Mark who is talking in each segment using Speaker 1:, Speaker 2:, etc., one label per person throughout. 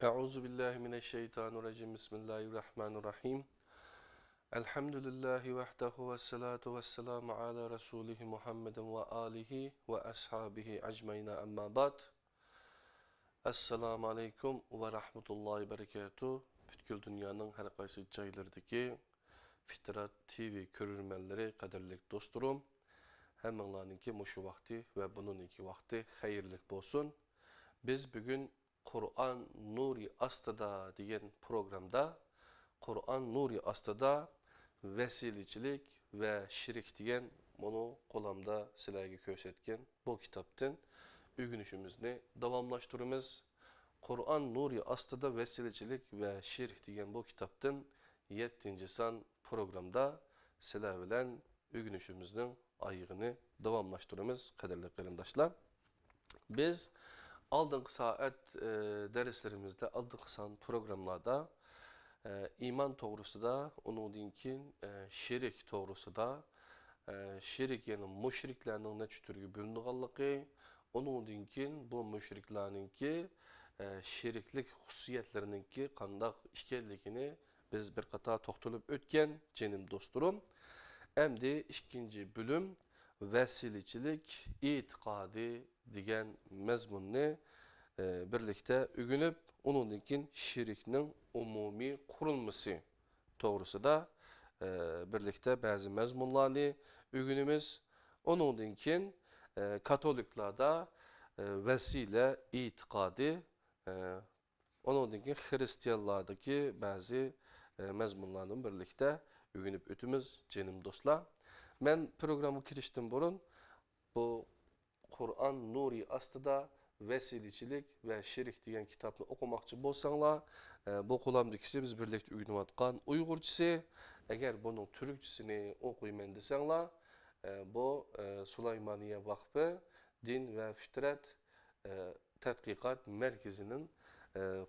Speaker 1: Euzu billahi mineşşeytanirracim. Bismillahirrahmanirrahim. Elhamdülillahi vahdehu ve salatu vesselamu ala Resulihi Muhammedin ve alihi ve ashabihi ecmaîn amma ba'd. Assalamu aleykum ve rahmetullahi ve berekatuh. Bütkül dünyanın her qaysı joylaridagi Fitrat TV körürmenleri, qadirlik dosturum. Hemmeňlarninki muşu vakti ve bununki vakti hayırlık bolsun. Biz bugün Kur'an Nuri Astıda degan programda Kur'an Nuri Astıda vesiliçilik ve şirik degan bunu qo'lamda sizlarga ko'rsatgan bu kitaptan ögünüşümüzni davamlaştırımız. Kur'an Nuri Astıda vesiliçilik ve şirik degan bu kitaptan 7. san programda sizlar bilen ögünüşümüzün ayığını davamlaştırımız qadirli qarindoshlar. Biz aldığımız saat derslerimizde, aldığımız san programlarda iman doğrusu da, onun dinkin şirik doğrusu da, şirik yani müşriklerinin ne türlü bölünüğallığı, onun dinkin bu müşriklerninki şiriklik hususiyetlerininki kandak işkellikini biz bir kata toxtulup ötken cenim dosturum. Emdi ikinci bölüm vesiliçilik itiqadi degan mezmunni birlikte ügünüp onunkin şiriknin umumi kurulması doğrusu da birlikte bazı mezmunlarını ügünümüz. Onunkin Katoliklarda vesile itiqadi, onunkin Hristiyanlardaki bazı mezmunlarının birlikte ügünüp ötümüz cenim dostlar. Ben programı kiriştim burun. Bu Kur'an Nuri Astıda vesiliçilik ve şirik degan kitapni okumakçı bolsanglar, bu qo'lamdagisi biz birlikte ügünüp atkan Uygurçisi. Eğer bunun Türkçesini okuyman desanglar, bu Süleymaniye Vakfı Din ve Fitret Tadqiqat Merkezi'nin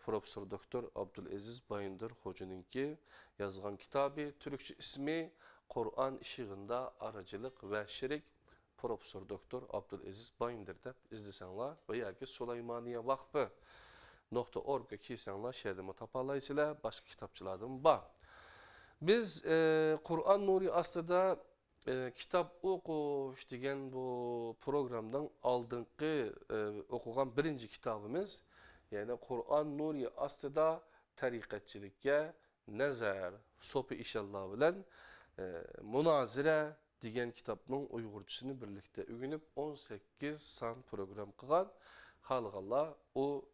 Speaker 1: Profesör Doktor Abdülaziz Bayındır Hoca'nınki yazgan kitabı. Türkçe ismi Kur'an ışığında aracılık ve şirik. Profesör Doktor Abdülaziz Bayındır dep izlesenler veya ki Süleymaniye Vakfı .org'a kiysenler şerdimi tapalaysılar, başka kitapçılardan var. Biz Kur'an Nuri Astıda kitap okuş degan bu programdan aldığınki okugan birinci kitabımız, yani Kur'an Nuri Astıda tarikatçilikka nazar sopi inşallah bilen münazire degan kitapның Uygurçasını birlikte ügünüp 18 san program kılgan. Halgallah o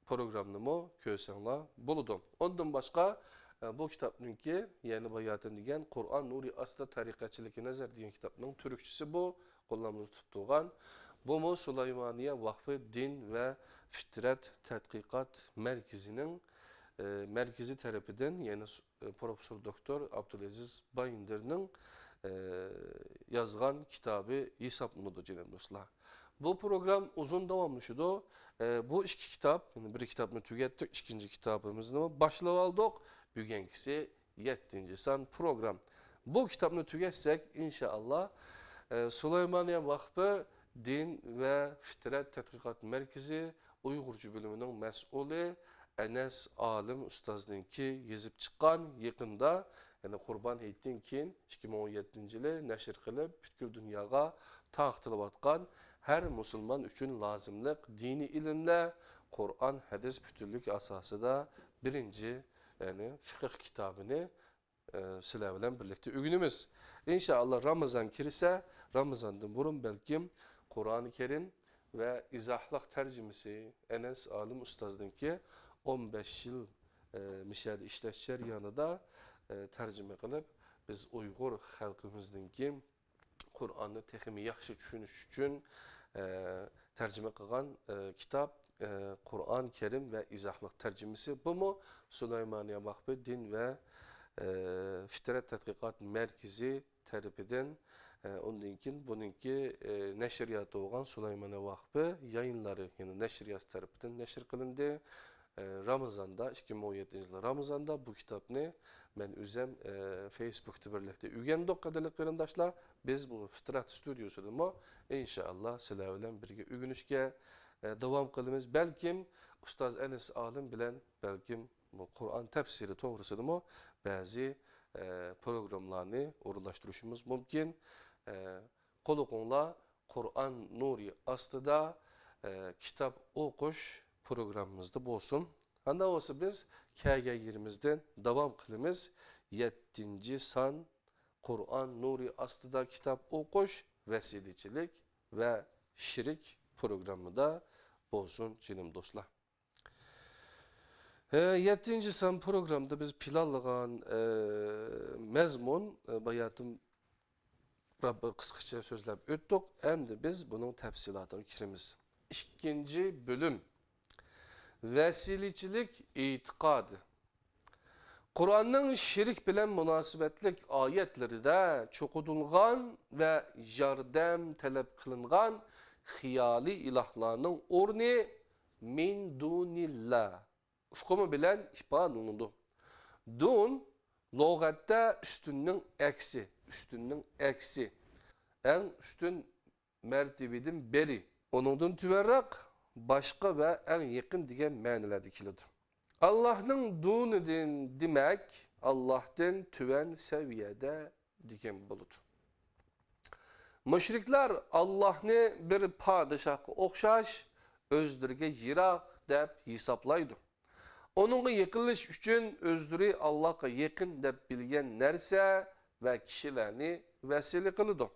Speaker 1: programını mı köysengler buludum. Ondan başka bu kitapnınki yeni bayatın degan Kur'an Nuri Astıda tarikatçilikka nazar degan kitapның Türkçesi bu. Qo'llamda tutib turgan. Bu mu Süleymaniye Vakfı Din ve Fitret Tadqiqat Merkezi'nin merkezi tarafından, yani Profesör Doktor Abdülaziz Bayındır'ın yazgan kitabı hesaplıdır canım dostlar. Bu program uzun davamlışıdı. Bu iki kitap, yani bir kitabını tükettik, ikinci kitabımızı başlığı aldık. Bugünkisi 7. san program. Bu kitabını tüketsek inşallah Süleymaniye Vakfı Din ve Fitret Tadqiqat Merkezi Uygurcu bölümünün mesulü Enes Alim Ustazdınki yazıp çıkan yakında, yani Kurban Heyt'ten keyin 2017 yılı neşir kılıp bütkül dünyaga taqtılıp atkan her Müslüman üçün lazımlık dini ilimle Kur'an hadis bütünlük asası da birinci, yani fıkıh kitabını sizler bilen birlikte ügünümüz. İnşallah Ramazan kirse, Ramazan'dan burun belki Kur'an-ı Kerim ve izahlık tercümesi Enes Alim Ustazdınki 15 yıl müşahede işleşler yanında tercüme kılıp biz Uygur halkımızdaki Kur'an'ı texmi yaxşı düşünüş için tercüme kılgan kitap Kur'an-ı Kerim ve izahlık tercümesi. Bu mu Süleymaniye Vakfı Din ve Fitret Tadqiqat Merkezi tarafından onunkin bununki neşriyatı olan Süleymaniye Vakfı yayınları, yani neşriyat tarafından neşr kılındı. Ramazan'da 2017 yılı Ramazan'da bu kitapni ben özüm Facebook'ta birlikte ügendik qadirli qarindoshlar. Biz bu Fitrat stüdyosuda mı inşallah sizlar bilen birge ügünüşke devam kılımız. Belkim Ustaz Enes Alim bilen belkim Kur'an tefsiri toğrusunu mu bazı programlarını uğurlaştırışımız mümkün. Kolukunla Kur'an Nuri astıda kitap okuş programımızda bolsun. Handa olsa biz KG20'den devam kılımız 7. san Kur'an Nuri astıda kitap okuş, vesilecilik ve şirik programı da bolsun canım dostlar. 7. san programda biz planlagan mezmun bayatım kısaca sözlep öttük. Hem de biz bunun tefsilatını kirimiz. 2. bölüm vesilecilik itikadı. Kur'an'ın şirik bilen münasibetlik ayetleri de çokudulgan ve yardım talep kılıngan hiyali ilahlarının orni min dunillah. Ufkumu bilen ihbar olundu. Dun, logatta üstünün eksi. En üstün mertebedin beri. Onundan tüverrak başka ve en yakın diye manalar dikilidir. Allah'ın dunidin demek, Allah'tan tüven seviyede diken bulut. Müşrikler Allah'ını bir padişahı okşaş, özdürge yirak dep hesaplaydı. Onunla yakınlış üçün özdürü Allah'a yakın dep bilgen nerse ve kişilerini vesile kılıdı.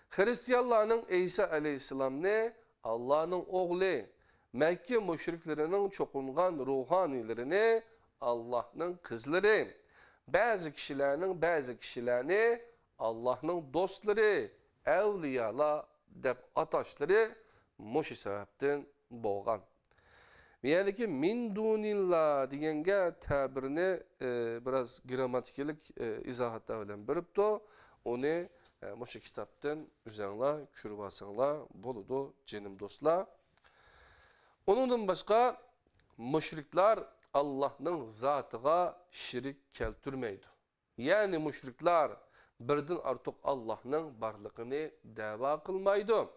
Speaker 1: Hristiyanların İsa aleyhisselam'ını Allah'ın oğlu, Mekke müşriklerinin çokungan ruhanilerini Allah'ın kızları, bazı kişilerini Allah'ın dostları, evliyala dep ataşları muşi sebepten boğan. Yani ki min dunillah degenge tabirini biraz gramatikelik izahatta bilen berip de onu muşi kitaptan üzerine kürbasanla boludu cenim dostlar. Onundan başka müşrikler Allah'ın zatıga şirik keltürmeydi. Yani müşrikler birden artık Allah'ın barlığını dava kılmaydı.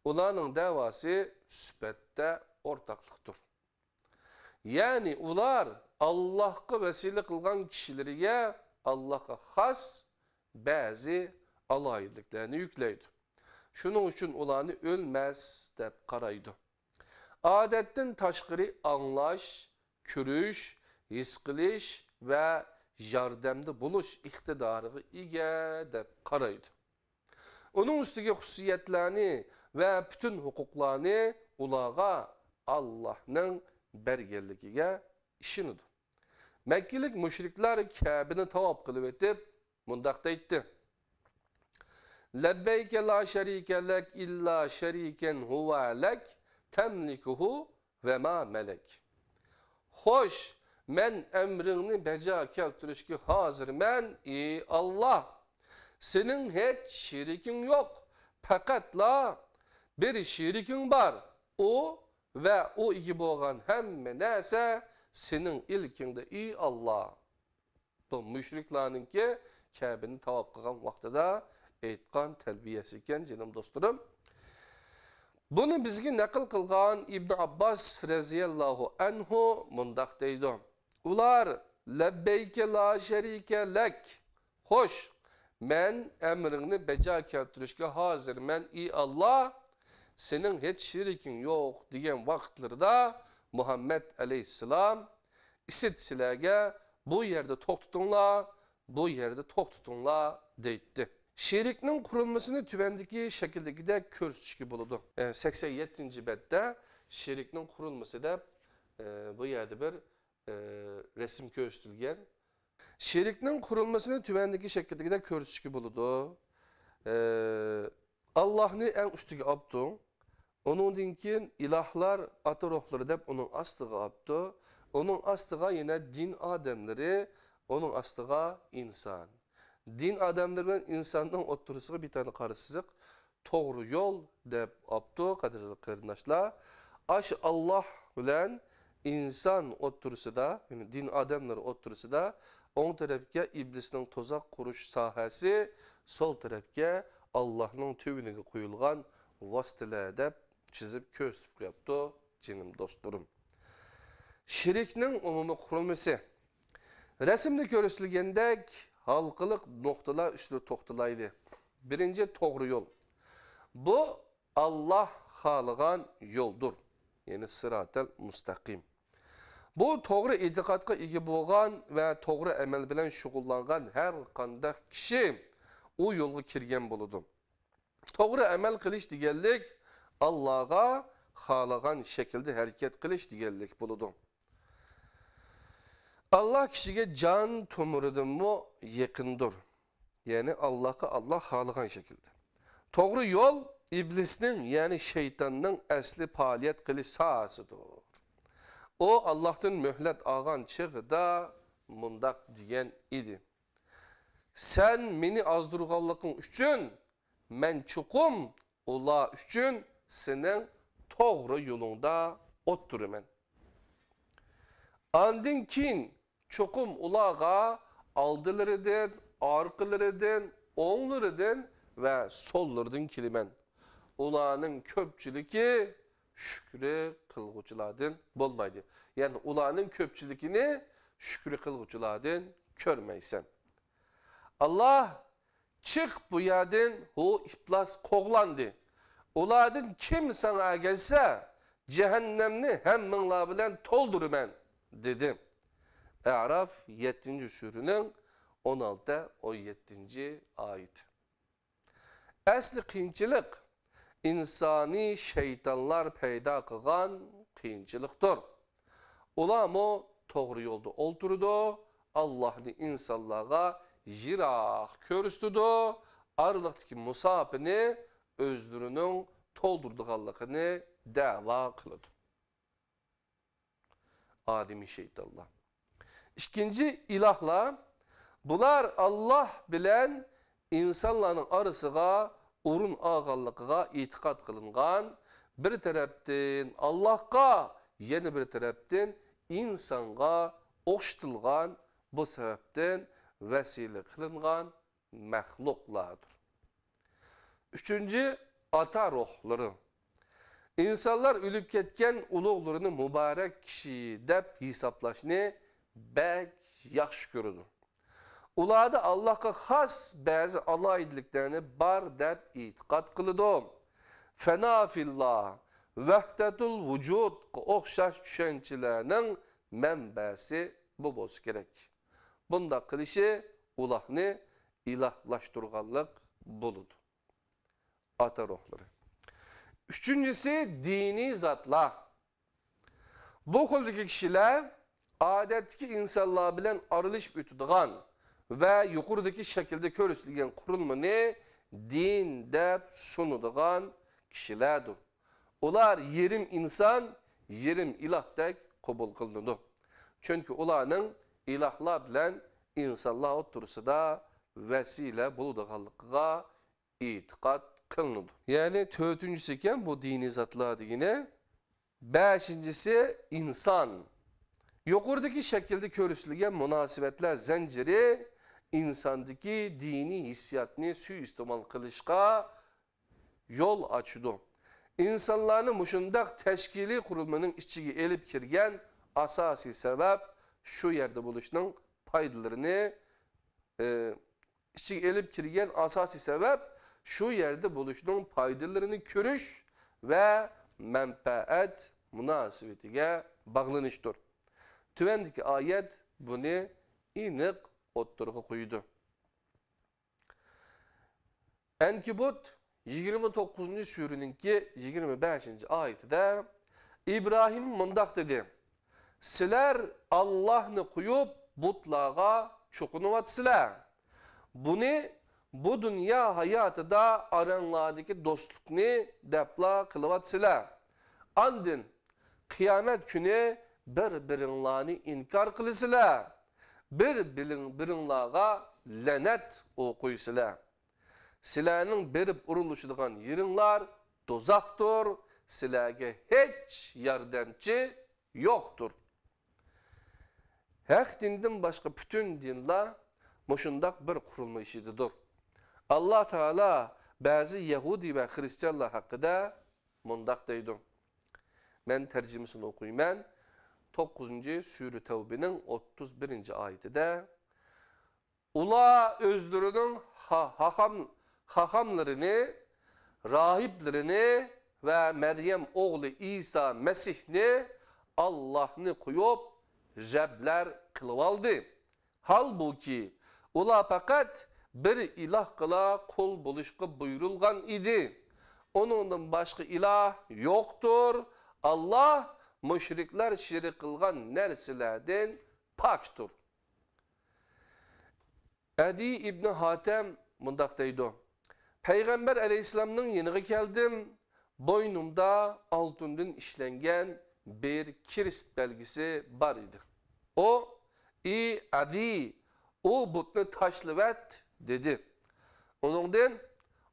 Speaker 1: Onların davası sübette ortaklıktır. Yani ular Allah'a vesile kılgan kişileriye Allah'a has bazı alaylıklarını yükleydi. Şunun için ulanı ölmez dep karaydı. Adetten taşkırı anlaş, kürüş, his kılış ve yardımda buluş iktidarı ige dep karaydı. Onun üstüge hususiyetlerini ve bütün hukuklarını ulağa Allah'ın bergerliğine işinidir. Mekkelik müşrikler Kabe'ni tavaf kılıp etip mundakta etti. Lebbeyke la şerike lek illa şeriken huve lek temlikuhu ve ma melek. Hoş, men emrini beca keltirişki hazır men Allah. Senin hiç şirikin yok. Fakat la bir şirikin var. O ve o iki boğan hemme neyse senin ilkinde Allah. Bu müşriklerin ki Kabe'ni tavaf kılgan vaxtıda eytkan telbiyesi iken canım dostlarım. Bunu bizge nakıl kılgan İbn Abbas raziyallahu anhu mundak deydi. Ular lebbeyke la şerike lek. Hoş, men emrini beca keltirişke hazır men Allah. Senin hiç şirikin yok diyen vaxtlarda Muhammed aleyhisselam isitsilege bu yerde tok tutunla deydi. Şiriknin kurulmasını tüvendeki şekildeki de körsüşki buludu. 87. bette şiriknin kurulması da bu yerde bir resim köstülgen. Şiriknin kurulmasını tüvendeki şekildeki de körsüşki buludu. Allah'ını en üstüge abdu. Onun dinkin ilahlar, ata ruhları dep onun astığı abdu. Onun astığa yine din ademleri, onun astığa insan. Din adamları ve insanın oturusuna bir tane karısızlık. Doğru yol dep abdu kadirli kırnaşlar. Aş Allah bilen insan oturusu da, yani din adamları oturusu da, on tarafke iblisinin tozak kuruş sahası, sol tarafke Allah'ın tüvünüge koyulgan vasıtıyla dep çizip köstüp yaptı cinim dostlarım. Şiriknin umumi kurulması. Resimde görüntülegendek halkılık noktalar üstü toxtalaydı. Birinci doğru yol. Bu Allah xalığan yoldur. Yani sıratel müstakim. Bu doğru itikadga ega bolgan ve doğru emel bilen şugullangan her qanday kişi o yolga kirgen boludu. Doğru emel qilish deganlik Allah'a xalagan şekilde hareket qilish deganlik boludu. Allah kişiye can tomuridan mu yakındır. Yani Allah'a Allah xalagan şekilde. Doğru yol iblisnin yani şeytanın asli faaliyet qilish sahasıdır. O Allah'tan mühlet ağan çığda mundak diyen idi. Sen meni azdırğanlıqın üçün, men çuqum ola üçün senin doğru yolunda otturumen. Andın kin çuqum ulağa aldılarıdın, arqılarıdın, oğlarıdın ve sollarıdın kilimen. Ulağının köpçülüki şükrü kılgıçılardan bolmaydı. Yani ulağının köpçülükini şükrü kılgıçılardan körmeysen. Allah çık bu yerden o iflas koğlandı. Ulardan kim sana gelse cehennemni hem mınla bilen toldurumen dedi. A'raf 7. sürünün 16-17. ayet. Asli kıyınçılık insani şeytanlar peyda kılgan kıyınçılıktır. Ulam o doğru yolda olturdu. Allah'ın insanlığa jirak körüstüdü. Arılıktaki musabini özlürünün toldurduğallıkını dava kılıdı. Ademi şeytanlar. İkinci ilahla bular Allah bilen insanların arasıga urun ağallıqıga itiqad kılıngan bir taraftan Allah'a yeni bir taraftan insanga oqştılgan bu sebepten vesile kılıngan məxluqlardır. Üçüncü ata ruhları. İnsanlar ölüp ketken uluqlarını mübarek kişi dep hesaplaşını bək yaxşı görüdür. Ularda Allah'a xas bazı alaydiliklerini bar dep itiqad kılıdı. Fena fillah, vehdetul vücud oxşaş düşüncelerinin mənbəsi bu bolsa gerek. Bunda kılışı ulahını ilahlaştırganlık buludu. Ata ruhları. Üçüncüsü dini zatlar. Bu koldaki kişiler adetki insanlar bilen arılış bütüdüğün ve yukarıdaki şekilde körüslügen kurulmanı din dep sunuduğun kişilerdir. Ular yerim insan, yerim ilah dek kabul kılındı. Çünkü ulanın ilahlar bilen insanlar otursa da vesile buluduğunluğa itiqad kılındı. Yani dördüncüsü iken bu dini zatlar yine. Beşincisi insan. Yukarıdaki şekilde körüslügen münasibetler zinciri insandaki dini hissiyatını suistimal kılışka yol açıdı. İnsanların muşundak teşkili kurulmanın içine elip kirgen asasi sebep şu yerde buluşunun paydalarını içine elip kirgen asasi sebep şu yerde buluşunun paydalarını körüş ve menfaat münasibetiyle bağlanıştır. Tüvendeki ayet bunu inik otturga koydu. Enkibut 29. sürününki 25. ayetinde İbrahim mundak dedi. Sizler Allah'ını koyup butlağa çokunuvatsılar. Bunu bu dünya hayatı da aranlardaki dostlukni depla kılıvatsılar. Andın kıyamet günü bir-birinlerini inkar kılısılar. Bir-birinlağa lanet okuyusılar. Sizlerinin berip uruluşuduğun yerinler dozaktır. Sizlerge hiç yardımcı yoktur. Hak dinden başka bütün dinler muşundak bir kurulma işidir. Allah Teala bazı Yahudi ve Hristiyanlar hakkında mundaq deydi. Men tercümesini okuyman. 9. Sure Tevbe'nin 31. ayetinde ula özlerinin hakamlarını, rahiplerini ve Meryem oğlu İsa Mesih'ni Allah'ını koyup Rabler kılıp aldı. Halbuki ula fakat bir ilah kıla kul buluşku buyurulgan idi. Onundan başka ilah yoktur. Allah müşrikler şirik kılgan nerselerden paktır. Adi İbni Hatem mundaq deydi. Peygamber Aleyhisselam'ın yanına geldim. Boynumda altından işlengen bir kirist belgisi var idi. O, Adi, o butnu taşlıvet dedi. Onundan,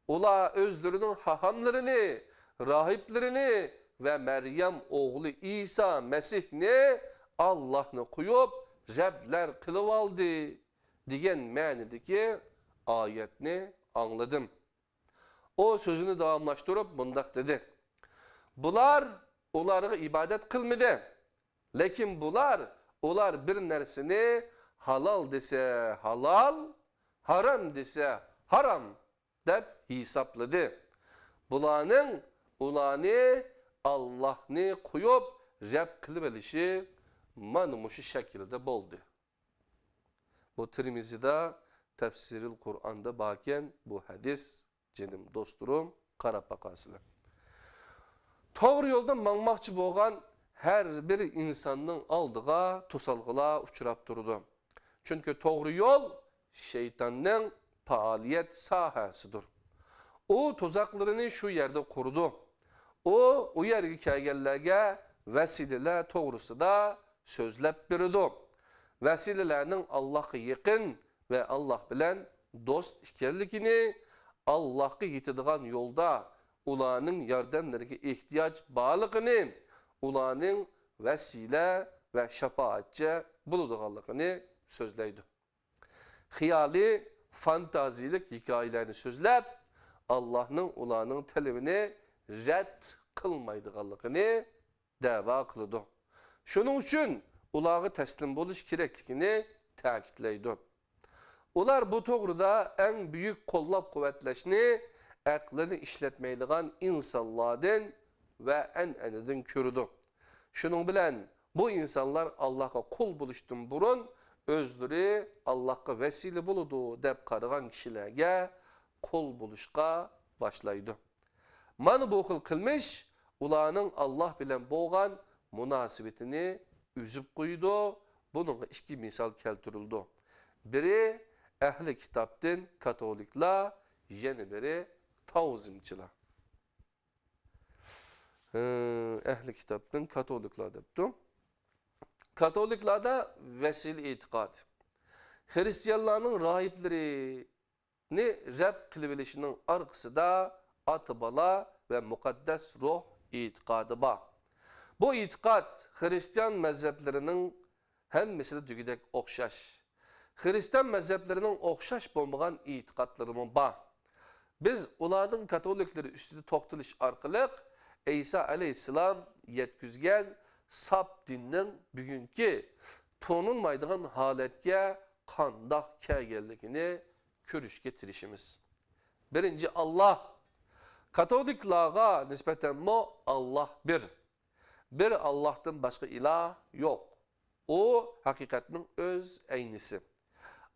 Speaker 1: ula özlerinin hahamlarını, rahiplerini ve Meryem oğlu İsa Mesih'ni Allah'ını koyup Rabler kılıp aldı diyen manideki ayetini anladım. O sözünü devamlaştırıp bundaq dedi. Bular onlara ibadet kılmadı. Lekin bular bir nersini halal dese halal, haram dese haram dep hesapladı. Ulanı Allah'ını koyup Rab kılıp elişi manumuşu şekilde boldu. Bu Tirmizi'de Tefsiril Kur'an'da baken bu hadis canım dosturum qarab baqasılar. Toğru yoldan mangmakçı bolgan her bir insanın aldığa tusalgıla uçurap durdu. Çünkü toğru yol şeytanın faaliyet sahasıdır. O tuzaklarını şu yerde kurdu. O yergi kelgellerge vesileler toğrusu da sözlep birdi. Vesilelerinin Allah'a yakın ve Allah bilen dost ikenligini, Allah'a yetidigan yolda ulanın yardımlarına ihtiyaç bağlılığını, ulanın vesile ve şefaatçe buluduğanlığını sözleydi. Hiyali, fantazilik hikayelerini sözlep, Allah'ın ulanın talebini red kılmaydıganlığını dava kılıdı. Şunun için ulağı teslim buluş gerektiğini takitleydi. Ular bu toğruda en büyük kollap kuvvetleşini aklını işletmeydiğen insanlardan ve en kürdü. Şunun bilen bu insanlar Allah'a kul buluştun burun özleri Allah'a vesile buludu dep qarıgan kişilerge kul buluşqa başlaydı. Mana bu xil kılmış ulanın Allah bilen boğan münasibetini üzüp koydu. Bununla iki misal keltirildi. Biri ehli kitaptan katolikla, yeni biri tavzimçiler. Ehli kitaptan katolikla depti. Katoliklerde vesile itikad. Hristiyanların rahiplerini Rab kılıbilişinin arkası da atı-bala ve mukaddes ruh itikadı var. Bu itikad Hristiyan mezheplerinin hemmisi dügüdek okşaş. Hristiyan mezheplerinin okşaş bulmagan itikadlarımın var. Biz ulardan katolikleri üstüde toktuluş arkalık İsa aleyhisselam yetküzgen sap dinnin bugünkü tonulmaydıgan haletke kandak kelgeligini körüş getirişimiz. Birinci Allah. Katoliklığa nispeten mo Allah bir. Bir Allah'tan başka ilah yok. O hakikatin öz aynısı.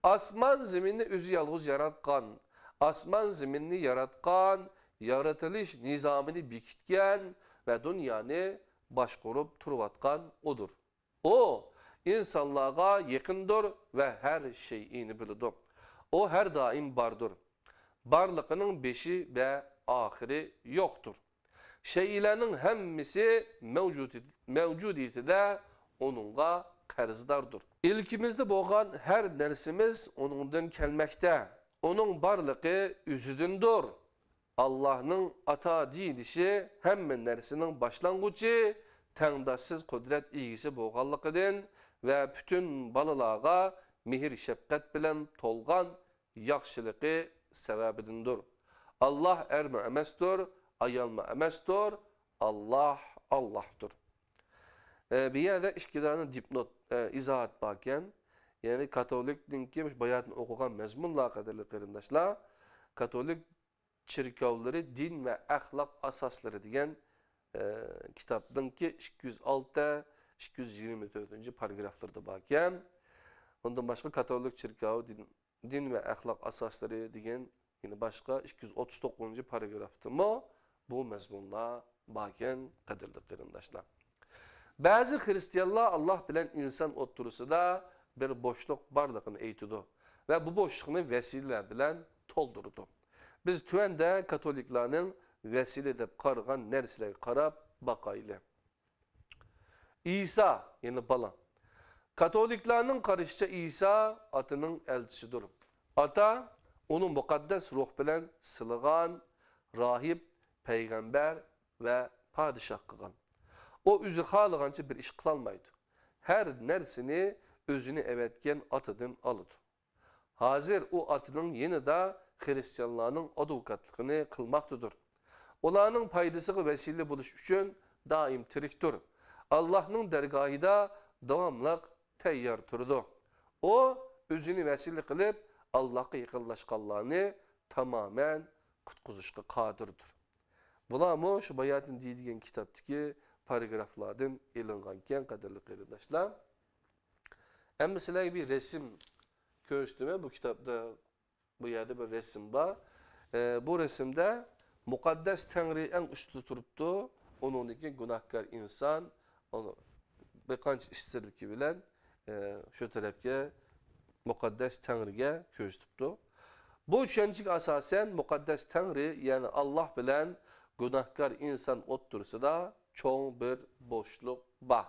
Speaker 1: Asman zeminini özü yalğız yaratkan, asman zeminini yaratkan, yaratılış nizamını bikitken ve dünyanı başkurup turvatkan odur. O insanlığa yakındır ve her şeyini bilir. O her daim bardır. Barlığının beşi ve ahiri yoktur. Şeylerin hemmisi mevcudiyeti de onunla qarzdardır. İlkimizde boğan her nersimiz onundan kelmekte. Onun barlığı üzüdündür. Allah'ın ata deyilişi hemme nersinin başlangıcı, tengdaşsız kudret ilgisi boğanlıqıdın ve bütün balılağa mihir şefkat bilen tolgan yakşılığı sebebidindir. Allah erme emestir, ayalma emestir, Allah Allah'tır. Bir yerde işkidarının dipnot izahat bakken, yani Katolik dinki bayatını okugan mezmunla kadarlı kırındaşlar, Katolik çirkavları din ve ahlak asasları diyen kitapdınki 206-224. Paragraflarda bakken, ondan başka Katolik çirkav din ve ahlak asasları diyen yine başka 239. paragrafta mı bu mezmunla bakken kadarlı kırındaşlar. Bazı Hristiyanlar Allah bilen insan oturusida bir boşluk barlığını eytidu ve bu boşluğunu vesile bilen toldurdu. Biz tüvende Katoliklerin vesile edip karıgan nersiyle karab bakaylı. İsa, yani bala. Katoliklerin karışça İsa atının elçisidir. Ata, onun mukaddes ruh bilen sılığan, rahip, peygamber ve padişah kıgan. O üzü halıgança bir iş kılalmaydı. Her nersini özünü evetken atıdın alıdı. Hazır o atının yeni de Hristiyanların adukatlığını kılmaktadır. Olanın paydası vesile buluş için daim tiriktir. Allah'ın dergahida devamlık teyyar turdu. O özünü vesile kılıp Allah'a yakınlaşkanlarını tamamen kutkuzuşka kadırdır. Bulamı şu bayatın deydiğin kitaptaki paragraflardan elinganken kadarlı kıyırdaşlar. Mesela bir resim göğüstüme bu kitapta bu yerde bir resim var. Bu resimde mukaddes Tanrı en üstü turuptu. Onundaki günahkar insan onu birkaç istirlik bilen şu tarafga mukaddes Tanrı'ya göz tuttu. Bu düşüncek asasen mukaddes Tanrı yani Allah bilen günahkar insan otursa da çoğun bir boşluk var.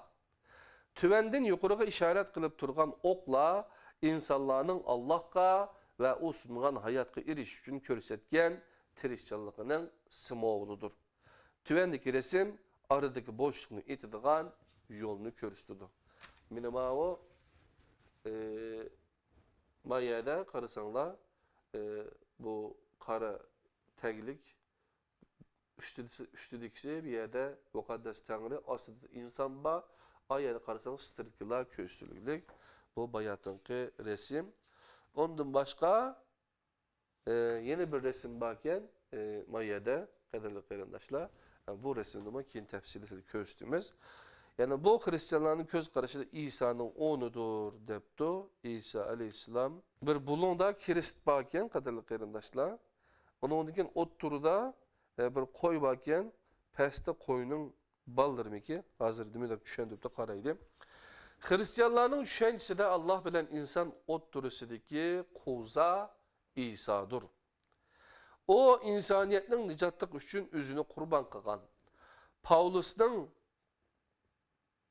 Speaker 1: Tüvendin yukarıga işaret kılıp turgan okla insanların Allah'a ve o sunulan hayatga iriş için körsetken tirişçallıqının simoğludur. Tüvendeki resim aradaki boşluğunu itidigan yolunu körüstüdü. Minima o mayada karısanlar bu kara teglik üstüdikisi bir yerde mukaddes Tanrı aslında insan ba ayada karısanlar stırkılar köstülüklik bu bayatınkı resim. Ondan başka yeni bir resim bakken mayada kadarlı kıyırdaşlar bu resimde keyin tefsirli köstümüz. Yani bu Hristiyanların köz karışıda İsa'nın onudur depti. İsa aleyhisselam bir bulunda kirist bakken kadarlı kıyırdaşlar. Onun ot turuda bir koy bakken peste koyunun baldırımı ki hazır dümüdep düşen de karaydı. Hristiyanların düşüncesi de Allah bilen insan ot turusideki kuza İsa'dır. O insaniyetin nicatlık için özünü kurban kılan. Paulus'un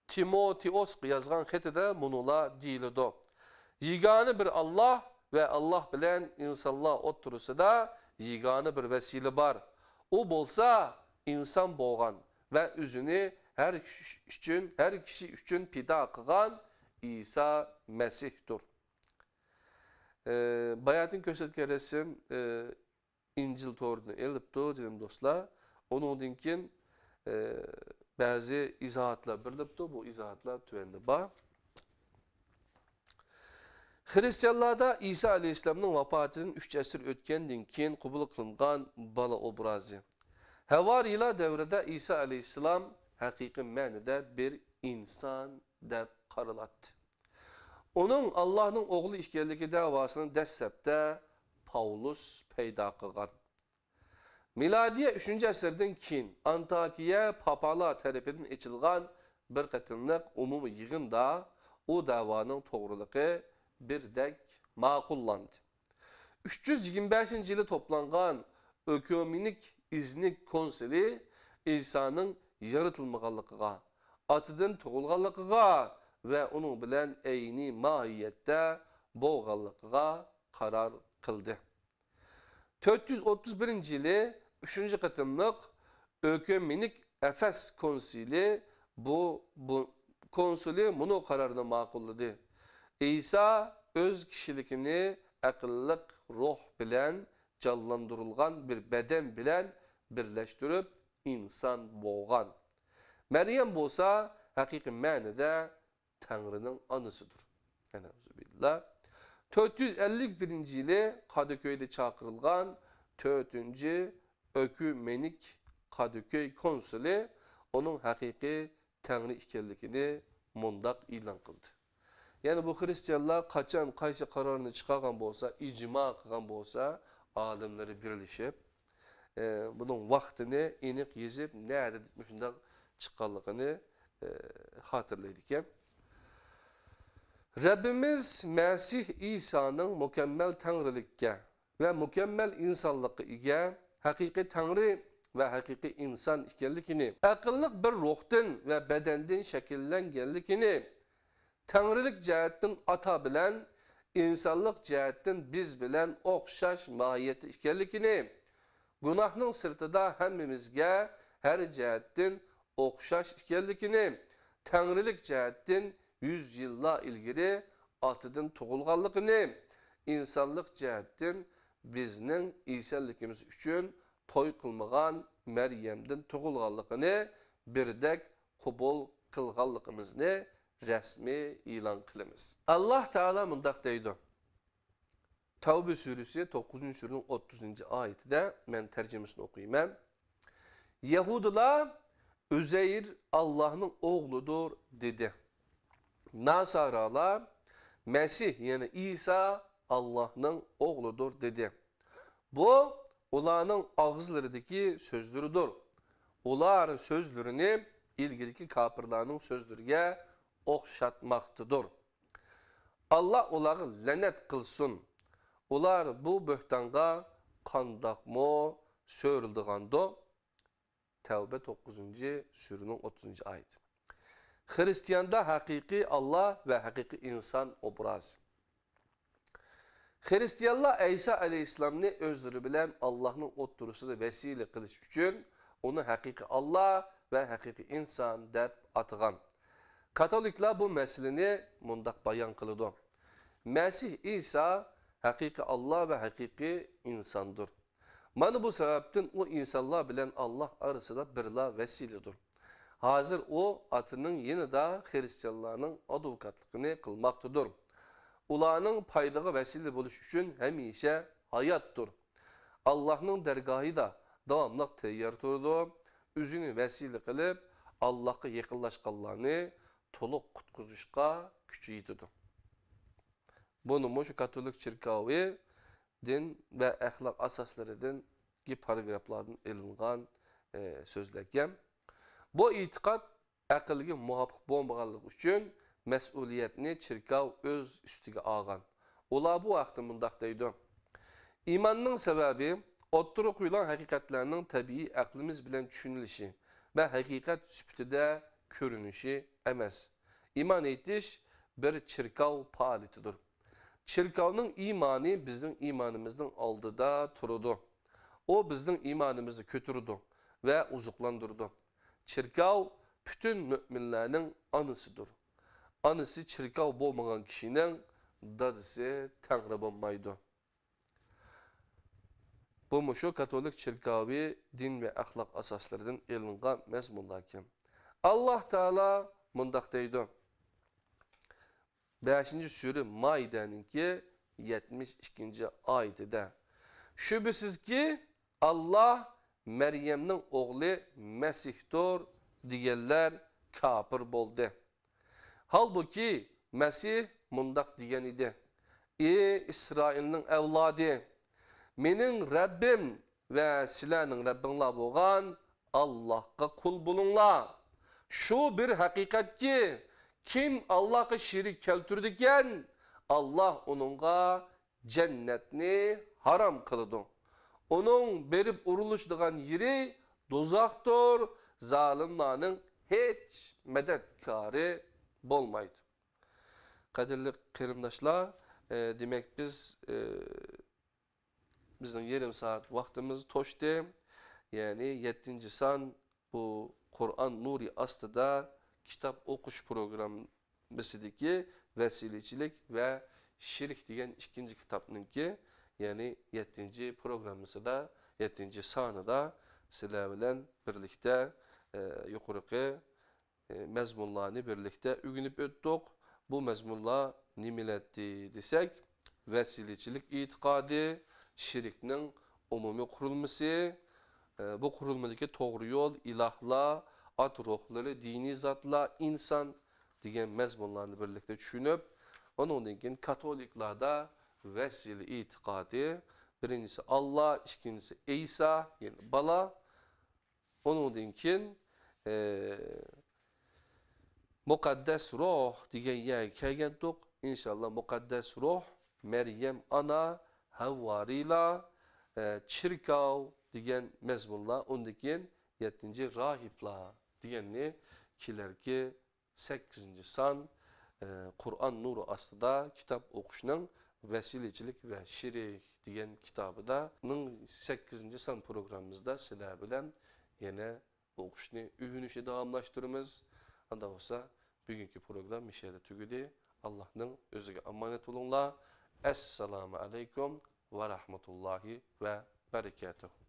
Speaker 1: Timoteos yazgan xetide munula deyildi. Yigani bir Allah ve Allah bilen insanlar ot turusida yigani bir vesile var. O bolsa insan boğan ve özünü her kişi üçün pida kılan İsa Mesih'tir. Bayatın kösetke resim İncil torunu elipti dedim dostlar. Onun dinkin bazı izahatlar birlikte bu izahatlar tüvende var. Hristiyanlarda İsa Aleyhisselam'ın vafatının 3 əsr ötkenden keyin kubul kılıngan bala obrazı. Havariler devrede İsa Aleyhisselam hakiki manada bir insan deb qaralattı. Onun Allah'ın oğlu işgərliki davasını dəstəbdə Paulus peyda qılgan. Miladiye 3. əsrdən keyin Antakiya papalar tərəfindən içilgan bir qatınlıq umumi yığında o davanın doğruluğu bir dek makullandı. 325. yılı toplangan Ökümenik İznik Konsili İsa'nın yaratılmağanlıqıga, atıdın toğulğanlıqıga ve onun bilen eyni mahiyette boğanlıqıga karar kıldı. 431. yılı 3. katımlık Ökümenik Efes Konsili bu konsili bunu kararını makulladı. İsa öz kişilikini akıllık ruh bilen canlandırılgan bir beden bilen birleştirip insan boğan. Meryem bolsa haqiqiy ma'noda Tanrı'nın anısıdır. Elhamdülillah. 451 yılı Kadıköy'de çağırılgan 4. Ökümenik Kadıköy konsuli onun haqiqiy Tanrı ekanligini mundaq ilan qildi. Yani bu Hristiyanlar kaçan qaysi kararını çıkargan bolsa, icma qilgan bolsa, alimleri birleşip bunun vaktini eniq yezip nerede şundaq çıqqanligini hatırlaydikken. Rabbimiz Mesih İsa'nın mükemmel tanrılıkka ve mükemmel insanlıkka ega haqiqiy Tanrı ve haqiqiy insan ekanligini, aqlliq bir ruhdan ve bedenden şekillengenligini, Tanrılık cihettin ata bilen, insanlık cihettin biz bilen okşaş mahiyeti ekanligini, günahның sırtıda hemmimizge her cihettin okşaş ekanligini, Tanrılık cihettin 100 yılla ilgili atıdın tuğulganlıqını, insanlık cihettin bizning İsa'ligimiz üçün toy qılmağan Meryem'den tuğulganlıqını birdek qubul qılganlıqımızını resmi ilan qilamiz. Allah Teala mundaq deydi. Tavbe suresi 9. surunun 30. ayetinde men tercümesini okuyayım. Yahudiler Üzeyr Allah'ın oğludur dedi. Nasaralar Mesih yani İsa Allah'ın oğludur dedi. Bu onların ağızlarındaki sözleridir. Onlar sözlerini ilgili kafirlerin sözlerine okşatmaktadır. Allah onları lanet kılsın. Onlar bu böhtanga qandaqmı söyrildiğanda Tevbe 9. surunun 30. ayet. Hristiyanda hakiki Allah ve hakiki insan obrazı. Hristiyanlar İsa aleyhisselam'ni özleri bilen Allah'ın oturusunu vesile kılış üçün onu hakiki Allah ve hakiki insan dep atıgan. Katolikler bu meseleni mundaq bayan kılıdı. Mesih İsa hakiki Allah ve hakiki insandır. Mana bu sebepten o insanlar bilen Allah arasında birla vesiledir. Hazır o atının yine de Hristiyanların advokatlıqını kılmaktadır. Ulanın paylığı vesile buluş üçün hemişe hayattır. Allah'ın dergahı da davamlıq teyyar turdu. Üzünü vesile kılıp Allah'a yakınlaşqanlarını toluq kutkuzuşqa küçüyüdü. Bunu şu Katolik çirkavi din ve ahlak asaslarından ki paragraflardan elingan sözlerken. Bu itiqad aqlga muvafiq bo'lmaganligi uchun mas'uliyatni çirkav öz üstüge algan. Ular bu vaqtda mundaq deydi. İmanның sebebi o'ttiri qo'yilgan haqiqatlarning tabiiy aqlimiz bilan tushunilishi va haqiqat sifatida ko'rinishi emas. İman etish bir çirkav faoliyatidir. Çirkavning imani bizning imanimizning oldida turadi. O bizning imanimizni ko'tardi va uzuqlandirdi. Çirkav bütün müminlerin anısıdır. Anısı çirkav bo'lmagan kişinin dadısı Tanrı bo'lmaydi. Bu şu Katolik çirkavi din ve ahlak asaslarından elingan mezmunlarken. Allah Teala mundaq deydi. 5. sure Maide'ninki 72. ayetinde. Şüphesiz ki Allah Meryem'nin oğlu Mesih'tir diyenler kafir boldu. Halbuki Mesih mundaq diyen idi. Ey İsrail'nin evladı, menin Rabbim ve sizlerning Rabbinglar bo'lgan Allah'a kul bulunlar. Şu bir hakikat ki kim Allah'a şirik keltirdiken Allah onunğa cennetni haram kılıdı. Onun berip uruluşduğun yeri dozaktır, zalimlerin hiç medetkarı bolmaydı. Kadirli kırımdaşlar, demek biz bizden yarım saat vaktimiz toştu. Yani 7. san bu Kur'an Nuri astıda kitap okuş programımızdaki vesilecilik ve şirk diyen ikinci kitapınınki yani 7. programımızda 7. sanıda sizler bilen birlikte yukarıki mezmunlarını birlikte ügünüp öttük. Bu mezmunlar nimeletdi desek, vesileçilik itikadı, şiriknin umumi kurulması, bu kurulmadaki doğru yol, ilahla, at ruhları, dini zatla, insan diyen mezmunlarını birlikte düşünüp, onun için Katoliklerde vesile itikadı, birincisi Allah, ikincisi İsa, yani bala, onun için mukaddes ruh diyen yer kelgendik. İnşallah mukaddes ruh Meryem ana Havvarıyla çirkav diyen mezmunla ondakin 7. rahipla diyenni kilerki 8. san Kur'an nuru aslında kitap okuşunun vesilecilik ve şirik diyen kitabı da 8. san programımızda sizler bilen yine okuşunu ügünüşe devamlaştırırız. Anda olsa bugünkü program Mişe'de tügüdü. Allah'ın özüge emanet olunlar. Esselamu aleyküm ve rahmetullahi ve berekatuhu.